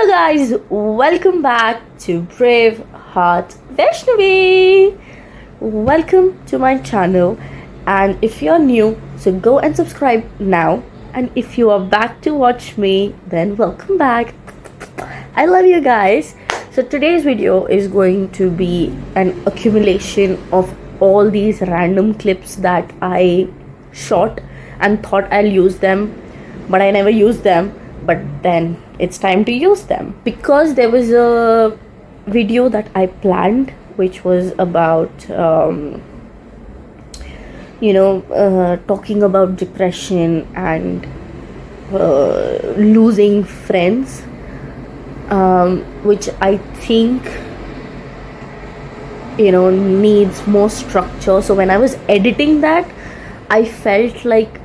guys, welcome back to Vaishnevi. Welcome to my channel, and if you're new, so go and subscribe now. And if you are back to watch me, then welcome back. I love you guys. So today's video is going to be an accumulation of all these random clips that I shot and thought I'll use them, but I never used them. But then it's time to use them because there was a video that I planned which was about talking about depression and losing friends, which I think needs more structure. So when I was editing that, I felt like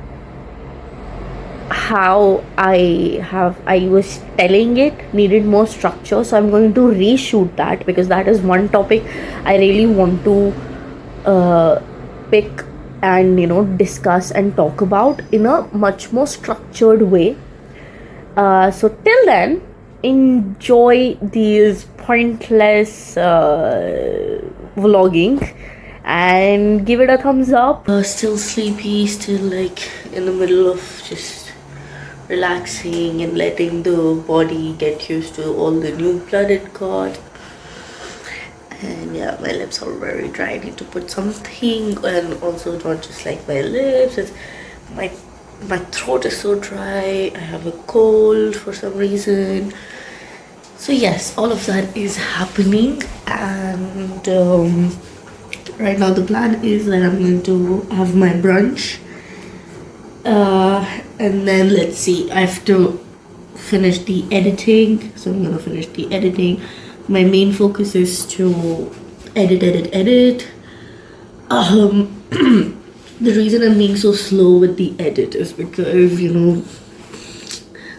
how I was telling it needed more structure. So I'm going to reshoot that because that is one topic I really want to pick and discuss and talk about in a much more structured way. So till then, enjoy these pointless vlogging and give it a thumbs up. Still sleepy, still like in the middle of just relaxing and letting the body get used to all the new blood it got. And yeah, my lips are very dry. I need to put something, and also not just like my lips, it's my throat is so dry. I have a cold for some reason. So yes, all of that is happening, and right now the plan is that I'm going to have my brunch, and then let's see, I have to finish the editing. So I'm gonna finish the editing. My main focus is to edit. The reason I'm being so slow with the edit is because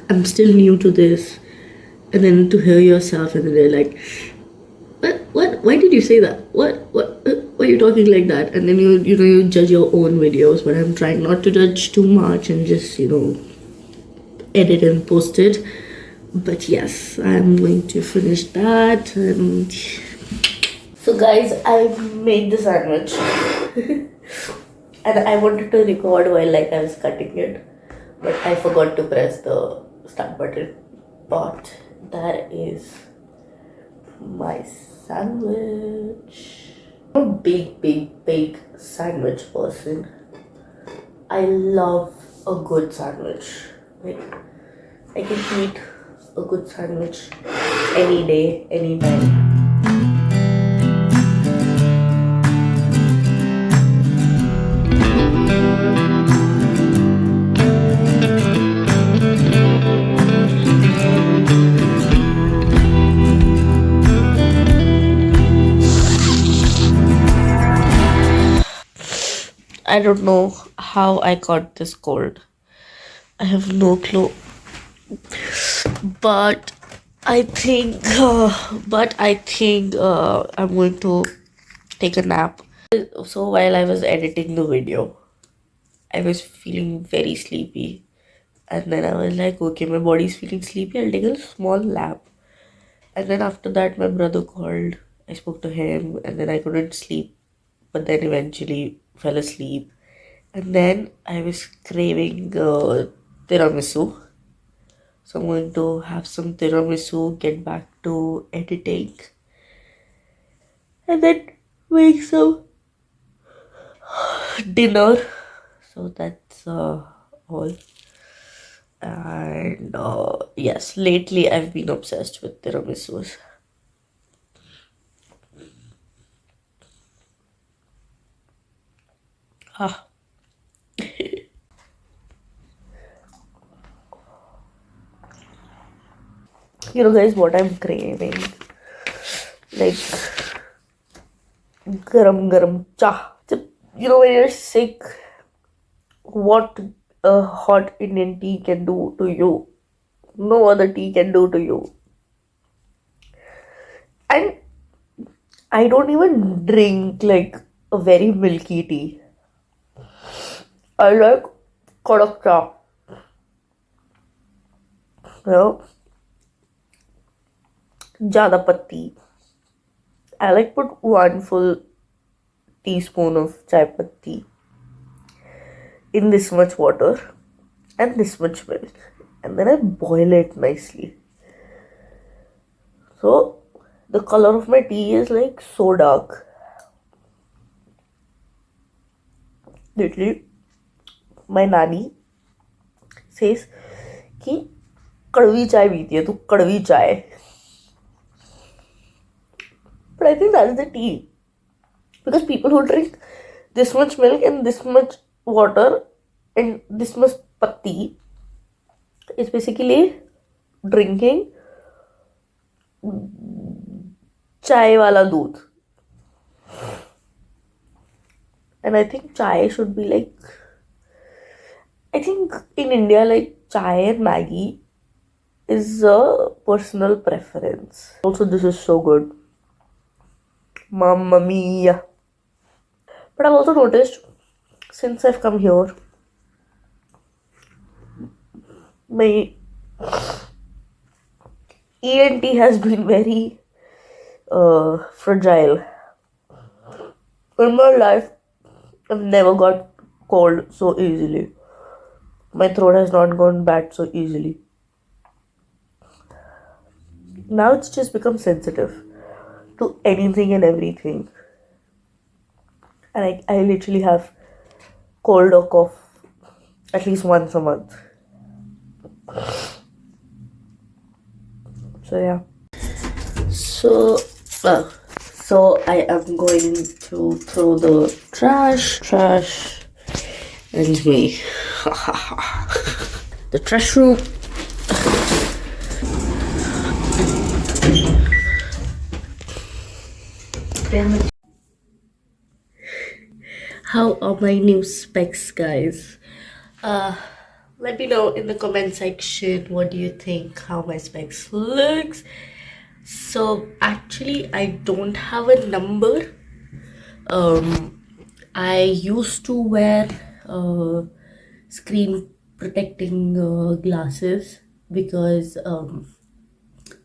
I'm still new to this, and then to hear yourself and then they're like, what why did you say that, why are you talking like that, and then you judge your own videos. But I'm trying not to judge too much and just edit and post it. But yes, I'm going to finish that. And so guys, I made the sandwich and I wanted to record while I was cutting it, but I forgot to press the start button. But that is my sandwich. I'm a big sandwich person. I love a good sandwich. Like, I can eat a good sandwich any day, anytime. I don't know how I got this cold. I have no clue. But I think I'm going to take a nap. So while I was editing the video, I was feeling very sleepy, and then I was like, okay, my body's feeling sleepy, I'll take a small nap. And then after that, my brother called. I spoke to him, and then I couldn't sleep, but then eventually fell asleep. And then I was craving tiramisu. So I'm going to have some tiramisu, get back to editing, and then make some dinner. So that's all. And yes, lately I've been obsessed with tiramisus. Ah. Guys, what I'm craving, like garam cha. When you're sick, what a hot Indian tea can do to you, no other tea can do to you. And I don't even drink like a very milky tea. I like kadak cha. ज़्यादा पत्ती. I like put 1 full teaspoon of chai patti in this much water and this much milk, and then I boil it nicely. So the color of my tea is like so dark. Literally, my nanny says कि कड़वी चाय पीती है तू, कड़वी चाय. But I think that's the tea. Because people who drink this much milk and this much water and this much patti is basically drinking chai wala doodh. And I think chai should be like, I think in India, like chai and Maggi is a personal preference. Also, this is so good. Mamma mia. But I've also noticed since I've come here, my ENT has been very fragile. In my life, I've never got cold so easily. My throat has not gone bad so easily. Now it's just become sensitive to anything and everything. And I literally have cold or cough at least once a month. So yeah. So I am going to throw the trash and me. The trash room. Damn it. How are my new specs, guys? Let me know in the comment section what do you think how my specs looks. So actually I don't have a number. I used to wear screen protecting glasses because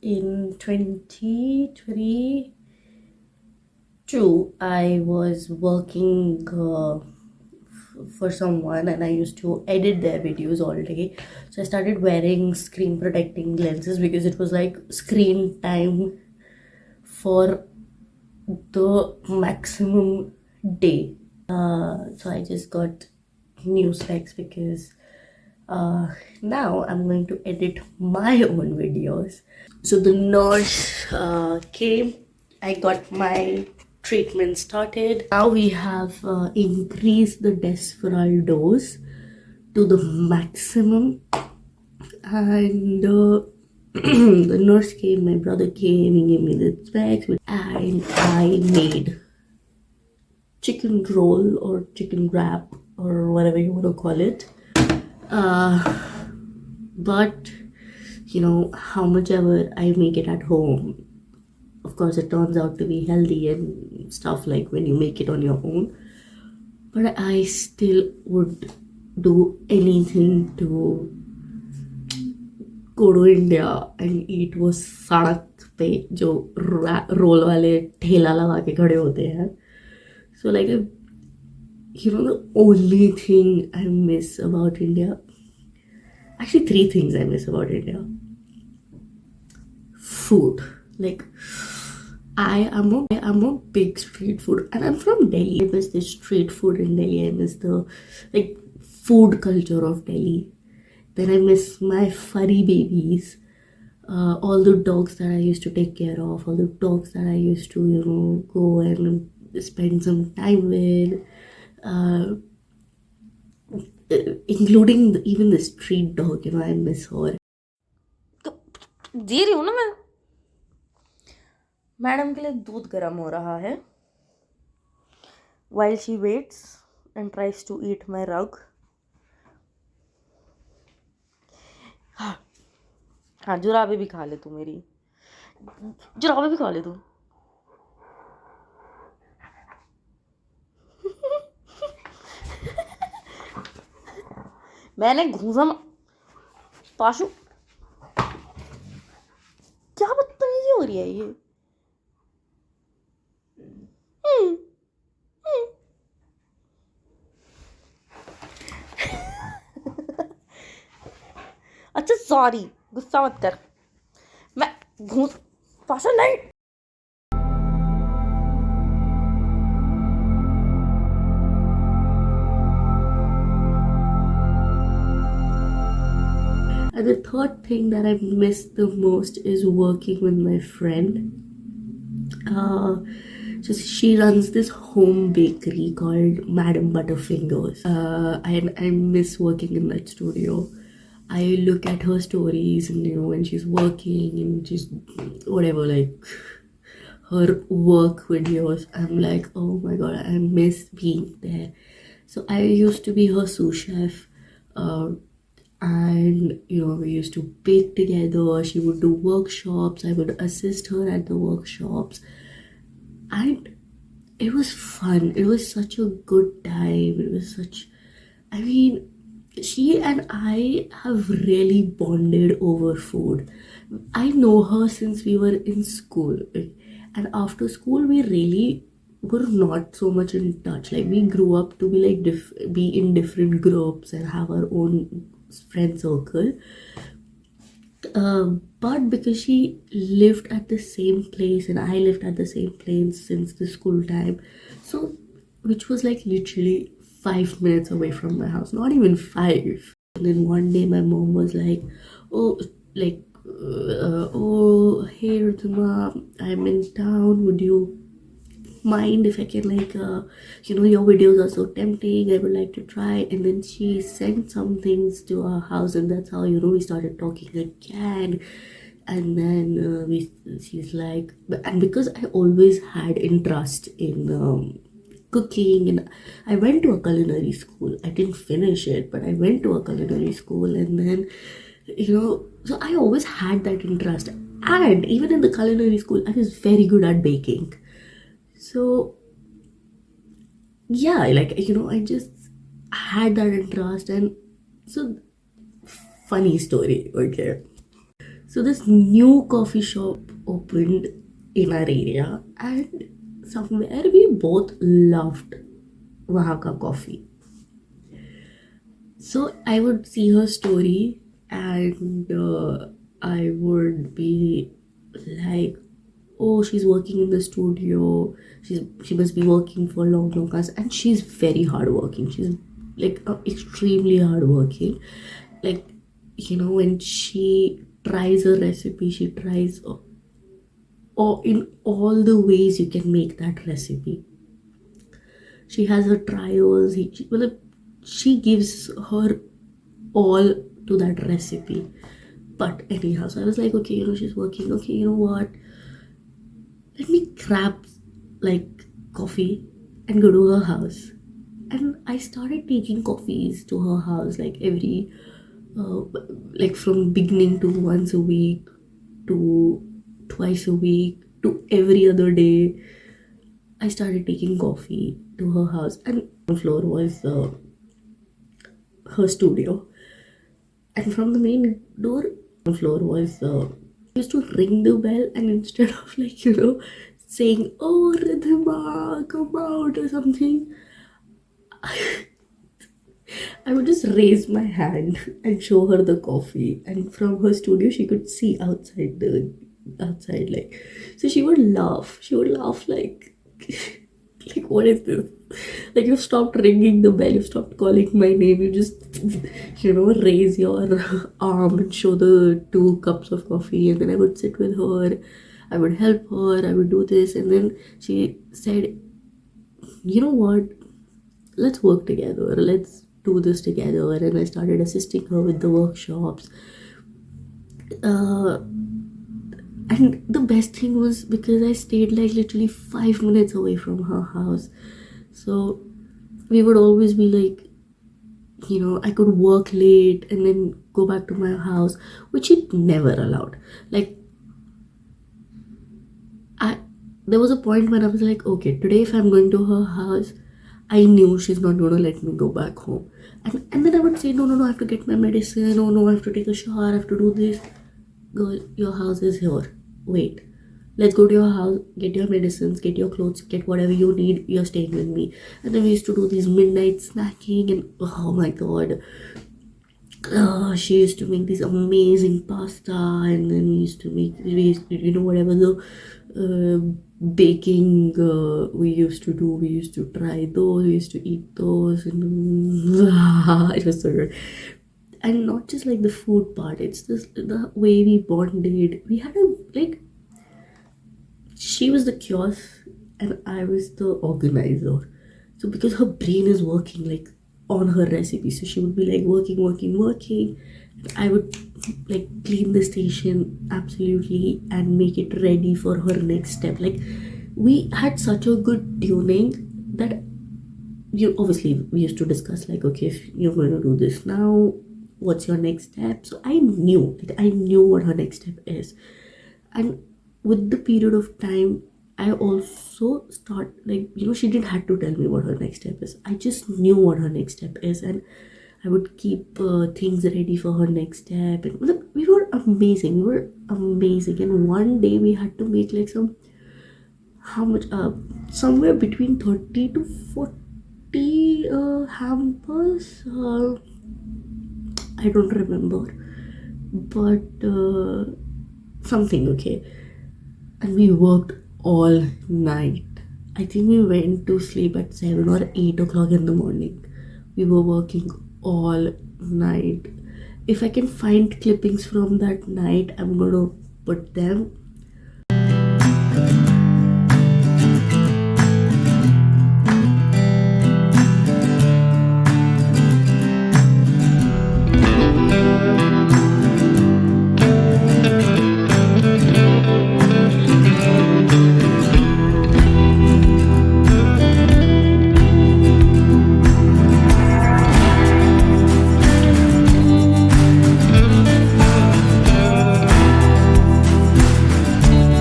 in 2022 I was working for someone and I used to edit their videos all day. So I started wearing screen protecting lenses because it was like screen time for the maximum day. So I just got new specs because now I'm going to edit my own videos. So the nurse came, I got my treatment started. Now we have increased the Desferal dose to the maximum, and the nurse came, my brother came, he gave me the specs, and I made chicken roll or chicken wrap or whatever you want to call it. But you know, how much ever I make it at home, of course it turns out to be healthy and stuff like when you make it on your own, but I still would do anything to go to India and eat वो सड़क पे जो role वाले ठेला लगा के खड़े होते हैं. So like, you know, the only thing I miss about India, actually 3 things I miss about India. Food. Like, I am a big street food, and I'm from Delhi. I miss the street food in Delhi. I miss the like food culture of Delhi. Then I miss my furry babies, all the dogs that I used to take care of, all the dogs that I used to, you know, go and spend some time with, including even the street dog. You know, I miss her. दे रही हूँ ना मैं. Madam के लिए दूध गर्म हो रहा है while she waits and tries to eat my rug. हाँ जुराबे भी खा ले तू, मेरी जुराबे भी खा ले तू. मैंने घूसा पाशु, क्या बदतमीजी हो रही है ये? अच्छा सॉरी, गुस्सा मत कर, मैं घूस पाशा नहीं। And the third thing that I miss the most is working with my friend. She runs this home bakery called Madam Butterfingers. I miss working in that studio. I look at her stories and when she's working and she's whatever, like her work videos, I'm like, oh my god, I miss being there. So I used to be her sous chef, and we used to bake together. She would do workshops, I would assist her at the workshops, and it was fun. It was such a good time. It was such, I mean, she and I have really bonded over food. I know her since we were in school, and after school we really were not so much in touch. Like, we grew up to be like be in different groups and have our own friend circle. But because she lived at the same place and I lived at the same place since the school time, so which was like literally 5 minutes away from my house, not even 5. And then one day my mom was like, oh, like, oh, hey Ridhima, I'm in town, would you mind if I can, like, your videos are so tempting, I would like to try. And then she sent some things to our house, and that's how we started talking again. And then she's like, and because I always had interest in cooking, and I went to a culinary school. I didn't finish it, but I went to a culinary school, and then so I always had that interest. And even in the culinary school, I was very good at baking. So yeah, like, I just had that interest. And so, funny story, okay? So this new coffee shop opened in our area, and somewhere we both loved wahan ka coffee. So I would see her story, and I would be like, oh, she's working in the studio, she must be working for long hours. And she's very hardworking. She's like extremely hardworking. Like, when she tries a recipe, she tries or in all the ways you can make that recipe. She has her trials. She gives her all to that recipe. But anyhow, so I was like, okay, she's working. Okay, you know what? Let me grab like coffee and go to her house. And I started taking coffees to her house, like every like from beginning to once a week to twice a week to every other day. I started taking coffee to her house, and on the floor was her studio. And from the main door, on the floor was used to ring the bell, and instead of like saying, oh Ridhima, come out or something, I would just raise my hand and show her the coffee, and from her studio she could see outside, like, so she would laugh. She would laugh like like, what is this? Like, you've stopped ringing the bell, you've stopped calling my name, you just raise your arm and show the 2 cups of coffee. And then I would sit with her, I would help her, I would do this. And then she said, you know what, let's work together, let's do this together. And I started assisting her with the workshops. And the best thing was, because I stayed like literally 5 minutes away from her house, so we would always be like, I could work late and then go back to my house, which she never allowed. Like, there was a point when I was like, okay, today if I'm going to her house, I knew she's not going to let me go back home. And then I would say, no, I have to get my medicine. Oh no, I have to take a shower, I have to do this. Girl, your house is here. Wait. let's go to your house, get your medicines, get your clothes, get whatever you need, you're staying with me. And then we used to do these midnight snacking, and oh my god, she used to make this amazing pasta. And then we used to make, whatever the uh, baking we used to do, we used to try those, we used to eat those, and it was so good. And not just like the food part, it's just the way we bonded. We had a like, she was the kiosk and I was the organizer. So because her brain is working like on her recipe, so she would be like working. And I would like clean the station absolutely and make it ready for her next step. Like we had such a good tuning that you obviously we used to discuss like, okay, if you're going to do this now, what's your next step? So I knew what her next step is. And with the period of time, I also start like, she didn't have to tell me what her next step is. I just knew what her next step is, and I would keep things ready for her next step. And look, we were amazing. And one day we had to make like how much somewhere between 30 to 40 hampers. I don't remember, but something, okay. And we worked all night. I think we went to sleep at 7 or 8 o'clock in the morning. We were working all night. If I can find clippings from that night, I'm gonna put them.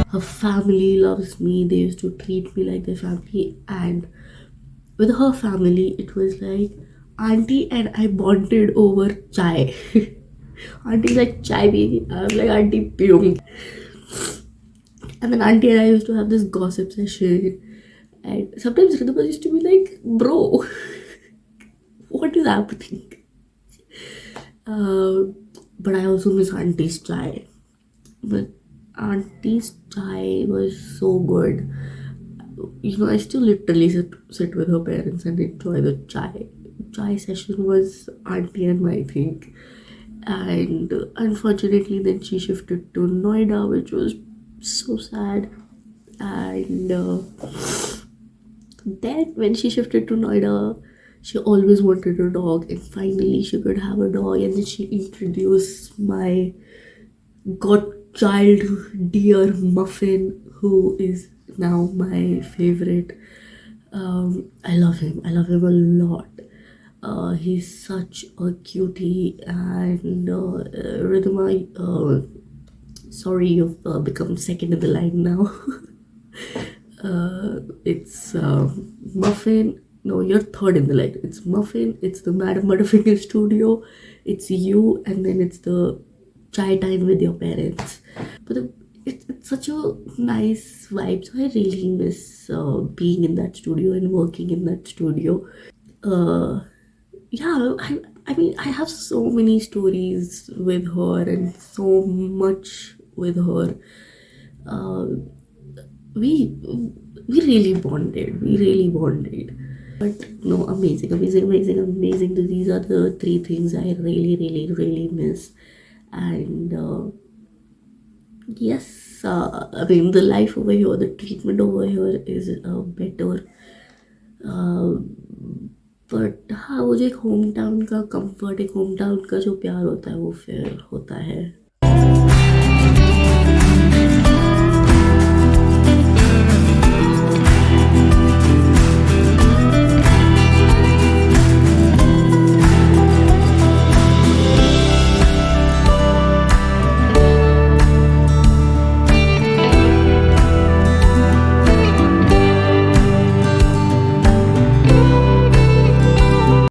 Her family loves me. They used to treat me like their family. And with her family, it was like auntie and I bonded over chai. Auntie's like, chai baby. I'm like, auntie piyungi. And then auntie and I used to have this gossip session. And sometimes Ridhima used to be like, bro, what is happening? Uh, but I also miss auntie's chai. But auntie's chai was so good. I still literally sit with her parents and enjoy the chai. Chai session was auntie and my thing. And unfortunately, then she shifted to Noida, which was so sad. And then when she shifted to Noida, she always wanted a dog, and finally she could have a dog. And then she introduced my godchild dear Muffin, who is now my favorite. I love him. I love him a lot. He's such a cutie. And Ridhima, sorry, you've become second in the line now. It's Muffin. No, you're third in the line. It's Muffin. It's the Madam Butterfinger studio. It's you, and then it's the chai time with your parents. But it's such a nice vibe. So I really miss being in that studio and working in that studio. Yeah, I mean, I have so many stories with her and so much with her. Uh, we we really bonded. We really bonded. But no, amazing. These are the three things I really miss. And yes, I mean, the life over here, the treatment over here is better. But हाँ, वो जो एक home town का comfort, एक home town का जो प्यार होता है, वो फिर होता है.